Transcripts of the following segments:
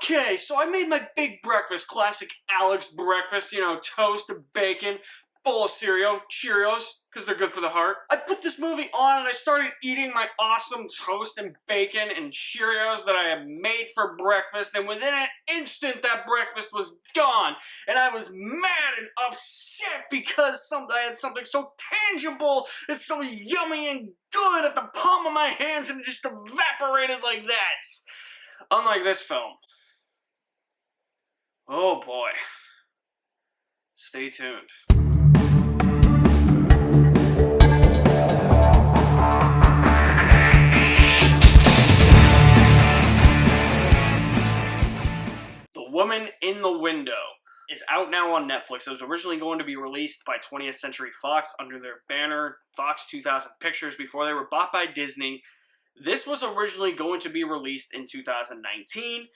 Okay, so I made my big breakfast, classic Alex breakfast, you know, toast and bacon, bowl of cereal, Cheerios, because they're good for the heart. I put this movie on and I started eating my awesome toast and bacon and Cheerios that I had made for breakfast, and within an instant that breakfast was gone, and I was mad and upset because I had something so tangible and so yummy and good at the palm of my hands, and it just evaporated like that. Unlike this film. Oh boy. Stay tuned. The Woman in the Window is out now on Netflix. It was originally going to be released by 20th Century Fox under their banner Fox 2000 Pictures before they were bought by Disney. This was originally going to be released in 2019.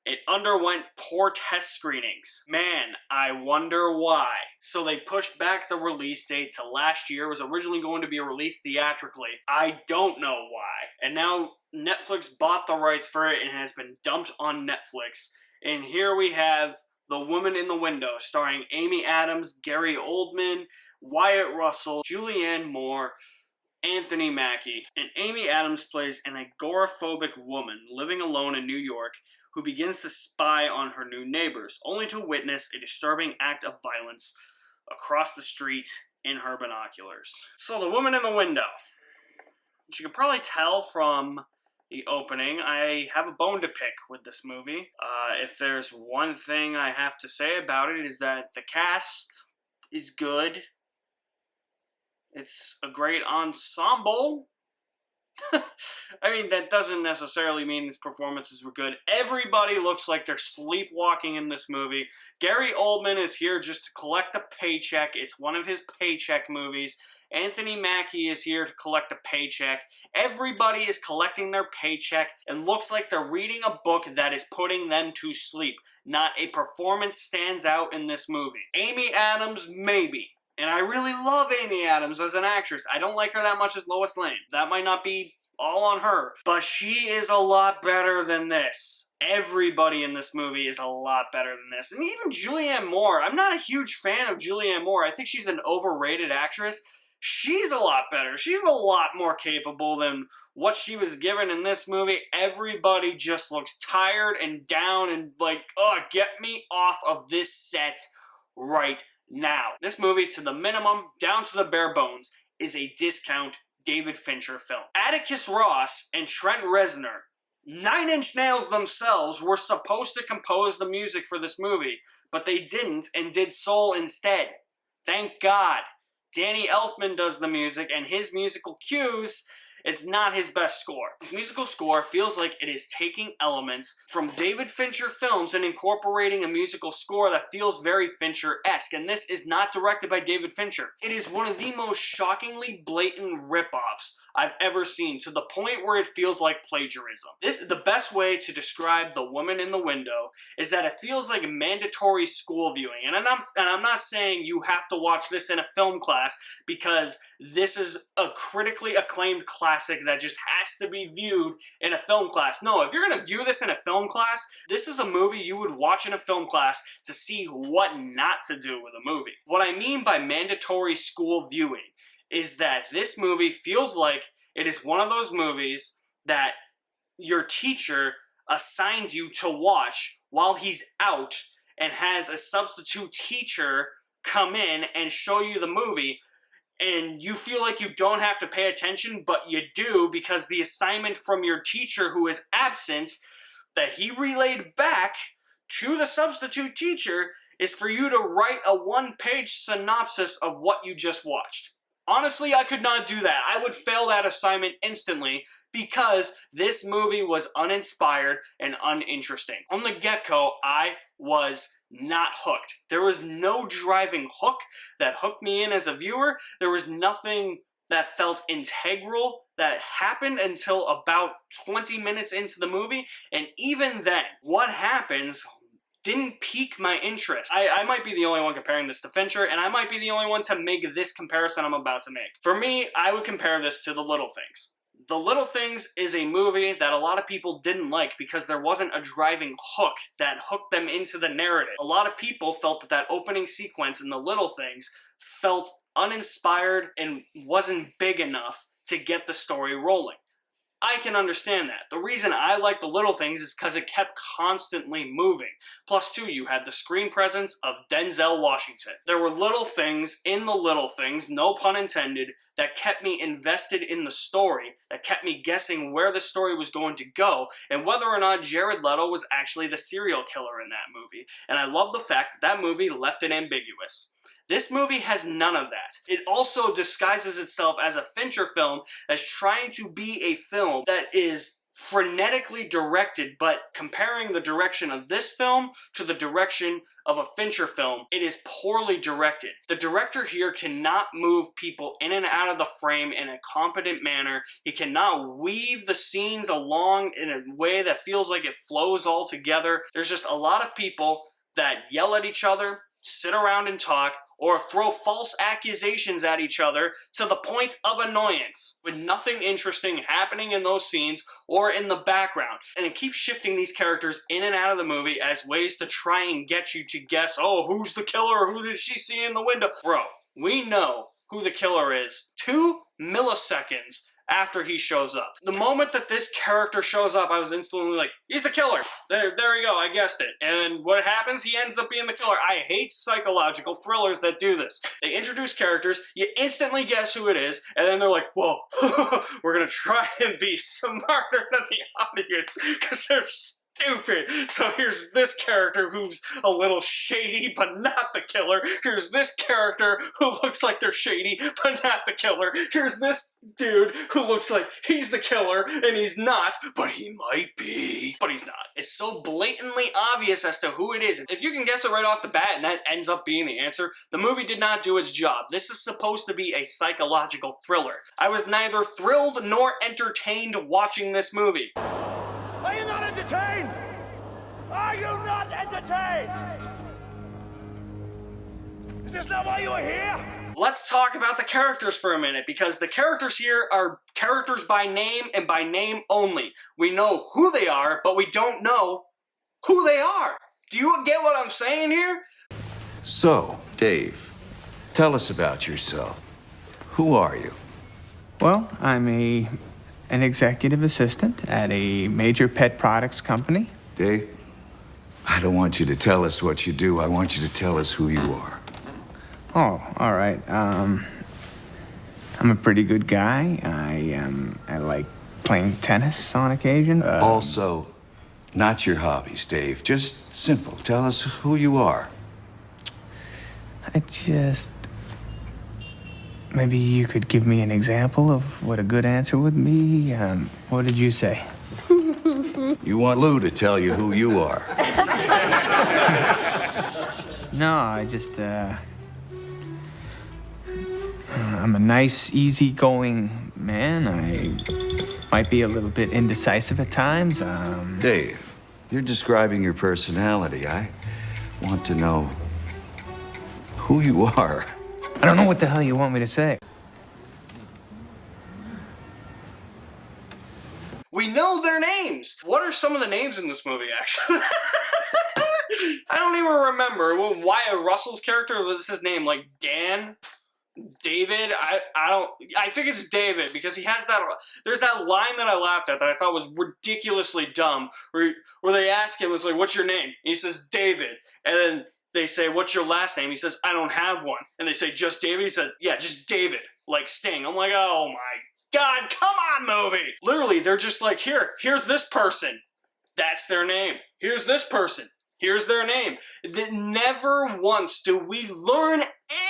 It underwent poor test screenings. Man, I wonder why. So they pushed back the release date to last year. It was originally going to be released theatrically. I don't know why. And now Netflix bought the rights for it and has been dumped on Netflix. And here we have The Woman in the Window, starring Amy Adams, Gary Oldman, Wyatt Russell, Julianne Moore, Anthony Mackie. And Amy Adams plays an agoraphobic woman living alone in New York who begins to spy on her new neighbors, only to witness a disturbing act of violence across the street in her binoculars. So, The Woman in the Window. As you can probably tell from the opening, I have a bone to pick with this movie. If there's one thing I have to say about it, is that the cast is good. It's a great ensemble. I mean, that doesn't necessarily mean his performances were good. Everybody looks like they're sleepwalking in this movie. Gary Oldman is here just to collect a paycheck. It's one of his paycheck movies. Anthony Mackie is here to collect a paycheck. Everybody is collecting their paycheck and looks like they're reading a book that is putting them to sleep. Not a performance stands out in this movie. Amy Adams, maybe. And I really love Amy Adams as an actress. I don't like her that much as Lois Lane. That might not be all on her. But she is a lot better than this. Everybody in this movie is a lot better than this. And even Julianne Moore. I'm not a huge fan of Julianne Moore. I think she's an overrated actress. She's a lot better. She's a lot more capable than what she was given in this movie. Everybody just looks tired and down and like, get me off of this set right now. This movie, to the minimum, down to the bare bones, is a discount David Fincher film. Atticus Ross and Trent Reznor, Nine Inch Nails themselves, were supposed to compose the music for this movie, but they didn't and did Soul instead. Thank God. Danny Elfman does the music, and his musical cues, it's not his best score. His musical score feels like it is taking elements from David Fincher films and incorporating a musical score that feels very Fincher-esque, and this is not directed by David Fincher. It is one of the most shockingly blatant rip-offs I've ever seen, to the point where it feels like plagiarism. The best way to describe The Woman in the Window is that it feels like mandatory school viewing. And I'm not saying you have to watch this in a film class, because this is a critically acclaimed classic that just has to be viewed in a film class. No, if you're going to view this in a film class, this is a movie you would watch in a film class to see what not to do with a movie. What I mean by mandatory school viewing is that this movie feels like it is one of those movies that your teacher assigns you to watch while he's out and has a substitute teacher come in and show you the movie, and you feel like you don't have to pay attention, but you do, because the assignment from your teacher who is absent that he relayed back to the substitute teacher is for you to write a one-page synopsis of what you just watched. Honestly, I could not do that. I would fail that assignment instantly because this movie was uninspired and uninteresting. On the get-go, I was not hooked. There was no driving hook that hooked me in as a viewer. There was nothing that felt integral that happened until about 20 minutes into the movie, and even then, what happens didn't pique my interest. I might be the only one comparing this to Fincher, and I might be the only one to make this comparison I'm about to make. For me, I would compare this to The Little Things. The Little Things is a movie that a lot of people didn't like because there wasn't a driving hook that hooked them into the narrative. A lot of people felt that that opening sequence in The Little Things felt uninspired and wasn't big enough to get the story rolling. I can understand that. The reason I like The Little Things is because it kept constantly moving. Plus, too, you had the screen presence of Denzel Washington. There were little things in The Little Things, no pun intended, that kept me invested in the story, that kept me guessing where the story was going to go, and whether or not Jared Leto was actually the serial killer in that movie. And I love the fact that that movie left it ambiguous. This movie has none of that. It also disguises itself as a Fincher film as trying to be a film that is frenetically directed, but comparing the direction of this film to the direction of a Fincher film, it is poorly directed. The director here cannot move people in and out of the frame in a competent manner. He cannot weave the scenes along in a way that feels like it flows all together. There's just a lot of people that yell at each other, sit around and talk, or throw false accusations at each other to the point of annoyance, with nothing interesting happening in those scenes or in the background. And it keeps shifting these characters in and out of the movie as ways to try and get you to guess, oh, who's the killer, or who did she see in the window? Bro, we know who the killer is 2 milliseconds after he shows up. The moment that this character shows up, I was instantly like, he's the killer. There you go, I guessed it. And what happens? He ends up being the killer. I hate psychological thrillers that do this. They introduce characters, you instantly guess who it is, and then they're like, whoa, we're gonna try and be smarter than the audience, because they're stupid. So here's this character who's a little shady, but not the killer. Here's this character who looks like they're shady, but not the killer. Here's this dude who looks like he's the killer, and he's not, but he might be. But he's not. It's so blatantly obvious as to who it is. If you can guess it right off the bat and that ends up being the answer, the movie did not do its job. This is supposed to be a psychological thriller. I was neither thrilled nor entertained watching this movie. Are you not entertained? Are you not entertained? Is this not why you are here? Let's talk about the characters for a minute, because the characters here are characters by name and by name only. We know who they are, but we don't know who they are. Do you get what I'm saying here? So, Dave, tell us about yourself. Who are you? Well, I'm an executive assistant at a major pet products company. Dave, I don't want you to tell us what you do. I want you to tell us who you are. Oh, all right. I'm a pretty good guy. I like playing tennis on occasion. Also, not your hobbies, Dave. Just simple. Tell us who you are. Maybe you could give me an example of what a good answer would be. What did you say? You want Lou to tell you who you are. No, I'm a nice, easygoing man. I might be a little bit indecisive at times. Dave, you're describing your personality. I want to know who you are. I don't know what the hell you want me to say. We know their names. What are some of the names in this movie, actually? I don't even remember. Wyatt Russell's character, was his name like Dan? David? I think it's David, because he has that, there's that line that I laughed at that I thought was ridiculously dumb, where they ask him, it's like, what's your name? He says, David. And then they say, what's your last name? He says, I don't have one. And they say, just David? He said, yeah, just David. Like Sting. I'm like, oh my God, come on, movie. Literally, they're just like, here's this person. That's their name. Here's this person. Here's their name. That never once do we learn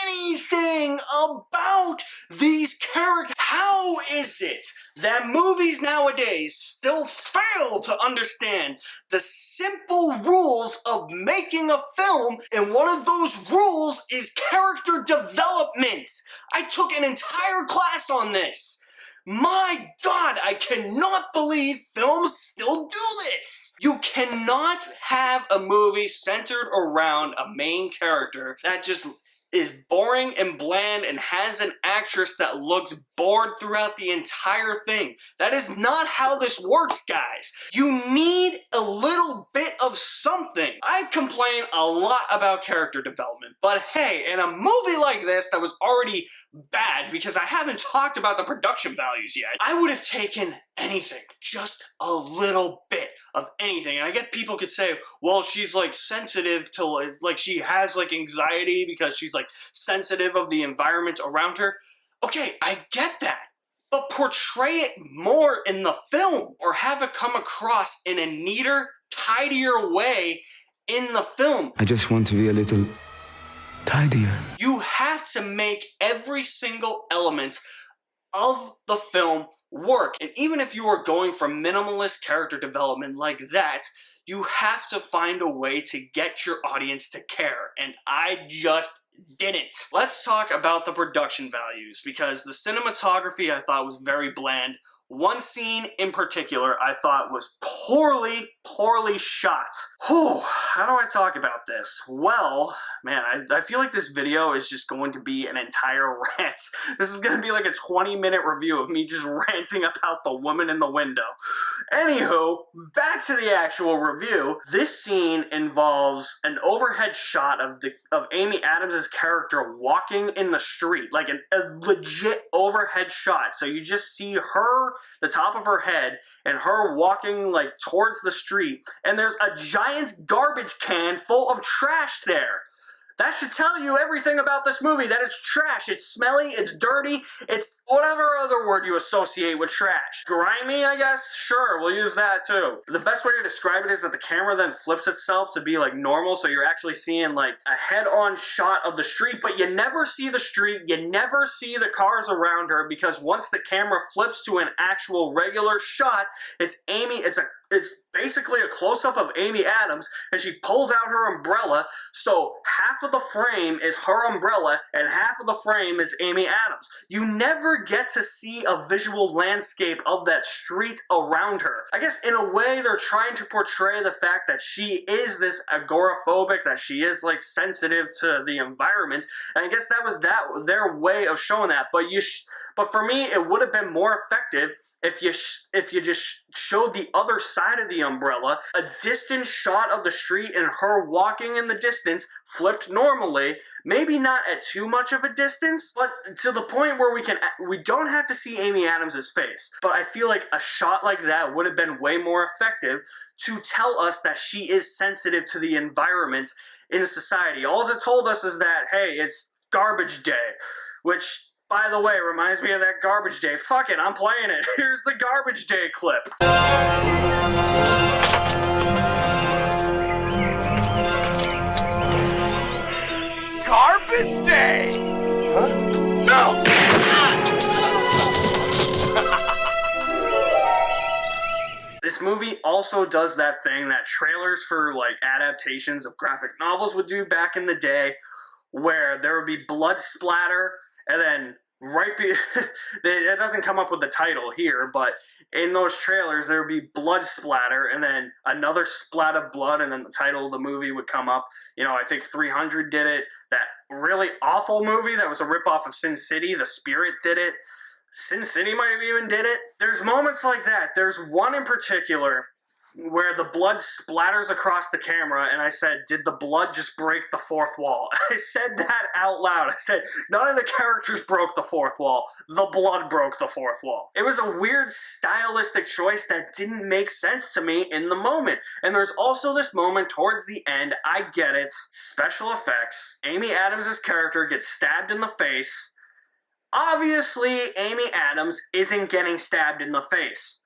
anything about these characters. How is it that movies nowadays still fail to understand the simple rules of making a film, and one of those rules is character development? I took an entire class on this. My God, I cannot believe films still do this. You cannot have a movie centered around a main character that just is boring and bland and has an actress that looks bored throughout the entire thing. That is not how this works, guys. You need a little bit of something. I complain a lot about character development, but hey, in a movie like this that was already bad, because I haven't talked about the production values yet, I would have taken anything, just a little bit of anything. And I get people could say, well, she's like sensitive to like she has like anxiety because she's like sensitive of the environment around her. Okay, I get that. But portray it more in the film, or have it come across in a neater, tidier way in the film. I just want to be a little tidier. You have to make every single element of the film work. And even if you are going for minimalist character development like that, you have to find a way to get your audience to care. And I just didn't. Let's talk about the production values, because the cinematography I thought was very bland. One scene in particular I thought was poorly shot. Whew, how do I talk about this? Well, man, I feel like this video is just going to be an entire rant. This is going to be like a 20-minute review of me just ranting about the woman in the window. Anywho, back to the actual review. This scene involves an overhead shot of Amy Adams' character walking in the street, like a legit overhead shot. So you just see her, the top of her head, and her walking like towards the street, and there's a giant garbage can full of trash there. That should tell you everything about this movie, that it's trash, it's smelly, it's dirty, it's whatever other word you associate with trash. Grimy, I guess? Sure, we'll use that too. The best way to describe it is that the camera then flips itself to be like normal, so you're actually seeing like a head-on shot of the street, but you never see the street, you never see the cars around her, because once the camera flips to an actual regular shot, it's basically a close-up of Amy Adams, and she pulls out her umbrella, so half of the frame is her umbrella, and half of the frame is Amy Adams. You never get to see a visual landscape of that street around her. I guess in a way they're trying to portray the fact that she is this agoraphobic, that she is like sensitive to the environment, and I guess that was their way of showing that, but for me it would have been more effective if you just showed the other side of the umbrella, a distant shot of the street and her walking in the distance, flipped normally, maybe not at too much of a distance, but to the point where we don't have to see Amy Adams' face. But I feel like a shot like that would have been way more effective to tell us that she is sensitive to the environment in society. All it told us is that, hey, it's garbage day, which, by the way, reminds me of that Garbage Day. Fuck it, I'm playing it. Here's the Garbage Day clip. Garbage Day! Huh? No! This movie also does that thing that trailers for like adaptations of graphic novels would do back in the day, where there would be blood splatter, and then it doesn't come up with the title here, but in those trailers there would be blood splatter, and then another splat of blood, and then the title of the movie would come up. You know, I think 300 did it. That really awful movie that was a ripoff of Sin City, The Spirit did it. Sin City might have even did it. There's moments like that. There's one in particular where the blood splatters across the camera, and I said, did the blood just break the fourth wall? I said that out loud. I said, none of the characters broke the fourth wall. The blood broke the fourth wall. It was a weird stylistic choice that didn't make sense to me in the moment. And there's also this moment towards the end, I get it, special effects. Amy Adams' character gets stabbed in the face. Obviously, Amy Adams isn't getting stabbed in the face.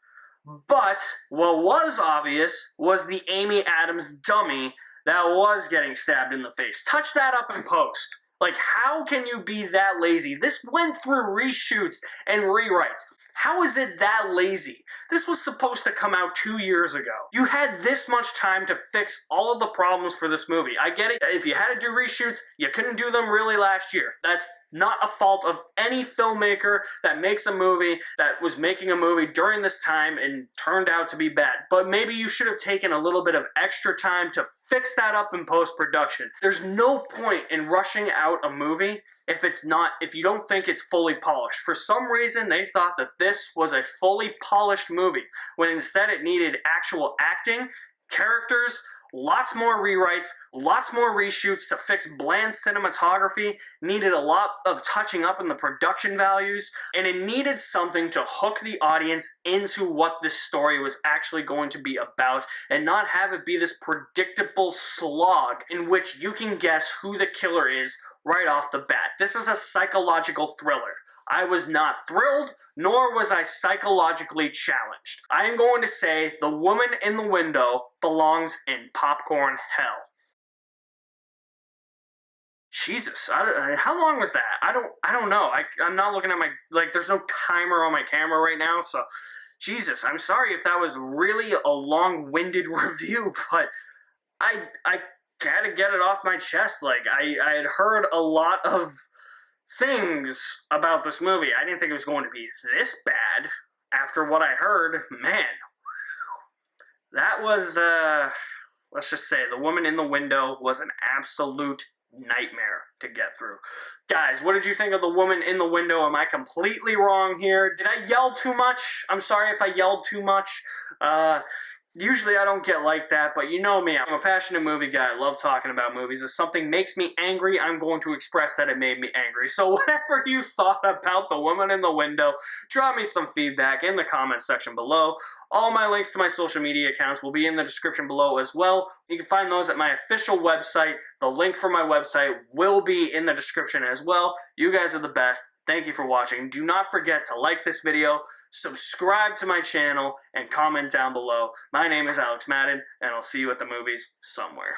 But what was obvious was the Amy Adams dummy that was getting stabbed in the face. Touch that up in post. Like, how can you be that lazy? This went through reshoots and rewrites. How is it that lazy? This was supposed to come out 2 years ago. You had this much time to fix all of the problems for this movie. I get it. If you had to do reshoots, you couldn't do them really last year. That's not a fault of any filmmaker that makes a movie, that was making a movie during this time and turned out to be bad. But maybe you should have taken a little bit of extra time to fix that up in post-production. There's no point in rushing out a movie if you don't think it's fully polished. For some reason, they thought that this was a fully polished movie, when instead it needed actual acting, characters, lots more rewrites, lots more reshoots to fix bland cinematography, needed a lot of touching up in the production values, and it needed something to hook the audience into what this story was actually going to be about, and not have it be this predictable slog in which you can guess who the killer is right off the bat. This is a psychological thriller. I was not thrilled, nor was I psychologically challenged. I am going to say The Woman in the Window belongs in popcorn hell. Jesus, how long was that? I don't know. I'm not looking at my, there's no timer on my camera right now, so Jesus, I'm sorry if that was really a long-winded review, but I had to get it off my chest. I had heard a lot of things about this movie. I didn't think it was going to be this bad after what I heard. Man, that was, let's just say, The Woman in the Window was an absolute nightmare to get through. Guys, what did you think of The Woman in the Window? Am I completely wrong here? Did I yell too much? I'm sorry if I yelled too much. Usually I don't get like that, but you know me, I'm a passionate movie guy. I love talking about movies. If something makes me angry, I'm going to express that it made me angry. So whatever you thought about The Woman in the Window, drop me some feedback in the comments section below. All my links to my social media accounts will be in the description below as well. You can find those at my official website. The link for my website will be in the description as well. You guys are the best. Thank you for watching. Do not forget to like this video, subscribe to my channel, and comment down below. My name is Alex Madden, and I'll see you at the movies somewhere.